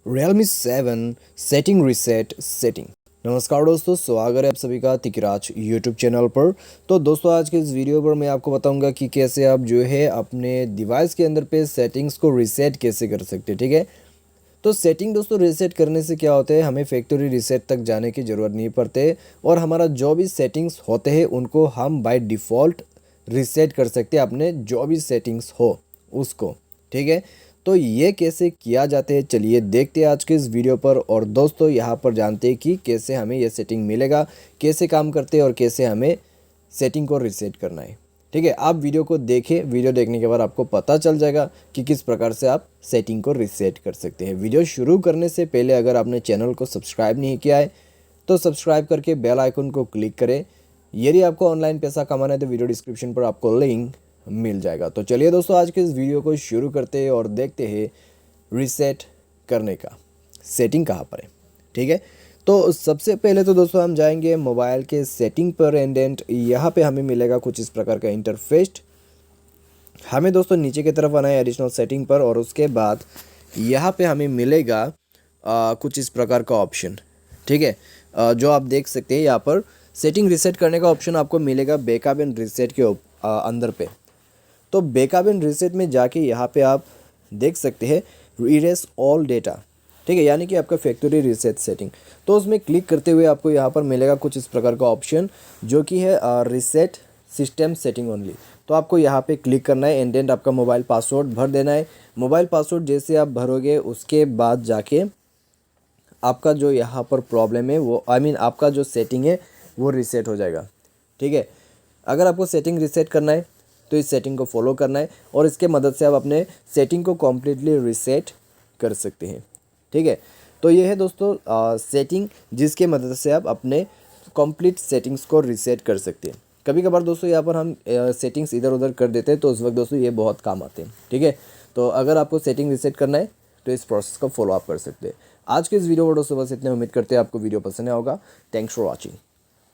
Realme 7 setting reset setting. नमस्कार दोस्तों, स्वागत है आप सभी का तिकराज यूट्यूब चैनल पर। तो दोस्तों आज के इस वीडियो पर मैं आपको बताऊंगा कि कैसे आप जो है अपने डिवाइस के अंदर पे सेटिंग्स को रीसेट कैसे कर सकते हैं। ठीक है, तो सेटिंग दोस्तों रीसेट करने से क्या होता है, हमें फैक्ट्री रीसेट तक जाने की ज़रूरत नहीं पड़ते और हमारा जो भी सेटिंग्स होते हैं उनको हम बाय डिफ़ॉल्ट रीसेट कर सकते हैं, अपने जो भी सेटिंग्स हो उसको। ठीक है, तो ये कैसे किया जाता है, चलिए देखते हैं आज के इस वीडियो पर। और दोस्तों यहाँ पर जानते हैं कि कैसे हमें ये सेटिंग मिलेगा, कैसे काम करते हैं और कैसे हमें सेटिंग को रीसेट करना है। ठीक है, आप वीडियो को देखें, वीडियो देखने के बाद आपको पता चल जाएगा कि किस प्रकार से आप सेटिंग को रीसेट कर सकते हैं। वीडियो शुरू करने से पहले अगर आपने चैनल को सब्सक्राइब नहीं किया है तो सब्सक्राइब करके बेल आइकन को क्लिक करें। यदि आपको ऑनलाइन पैसा कमाना है तो वीडियो डिस्क्रिप्शन पर आपको लिंक मिल जाएगा। तो चलिए दोस्तों आज के इस वीडियो को शुरू करते हैं और देखते हैं रीसेट करने का सेटिंग कहाँ पर है। ठीक है, तो सबसे पहले तो दोस्तों हम जाएंगे मोबाइल के सेटिंग पर एंड यहाँ पे हमें मिलेगा कुछ इस प्रकार का इंटरफेस। हमें दोस्तों नीचे की तरफ आना है एडिशनल सेटिंग पर और उसके बाद यहाँ पे हमें मिलेगा कुछ इस प्रकार का ऑप्शन। ठीक है, जो आप देख सकते हैं यहाँ पर सेटिंग रीसेट करने का ऑप्शन आपको मिलेगा बैकअप एंड रीसेट के अंदर पे। तो बैकअप एंड रीसेट में जाके यहाँ पे आप देख सकते हैं इरेज ऑल डेटा। ठीक है, यानी कि आपका फैक्ट्री रीसेट सेटिंग। तो उसमें क्लिक करते हुए आपको यहाँ पर मिलेगा कुछ इस प्रकार का ऑप्शन जो कि है रीसेट सिस्टम सेटिंग ओनली। तो आपको यहाँ पे क्लिक करना है एंड आपका मोबाइल पासवर्ड भर देना है। मोबाइल पासवर्ड जैसे आप भरोगे उसके बाद जाके आपका जो यहाँ पर प्रॉब्लम है वो आपका जो सेटिंग है वो रीसेट हो जाएगा। ठीक है, अगर आपको सेटिंग रीसेट करना है तो इस सेटिंग को फॉलो करना है और इसके मदद से आप अपने सेटिंग को कम्प्लीटली रीसेट कर सकते हैं। ठीक है, तो ये है दोस्तों सेटिंग जिसके मदद से आप अपने कंप्लीट सेटिंग्स को रीसेट कर सकते हैं। कभी कभार दोस्तों यहाँ पर हम सेटिंग्स इधर उधर कर देते हैं तो उस वक्त दोस्तों ये बहुत काम आते हैं। ठीक है, तो अगर आपको सेटिंग रीसेट करना है तो इस प्रोसेस को फॉलो अप कर सकते हैं। आज के इस वीडियो पर दोस्तों बस इतने, उम्मीद करते हैं आपको वीडियो पसंद आया होगा। Thanks for watching.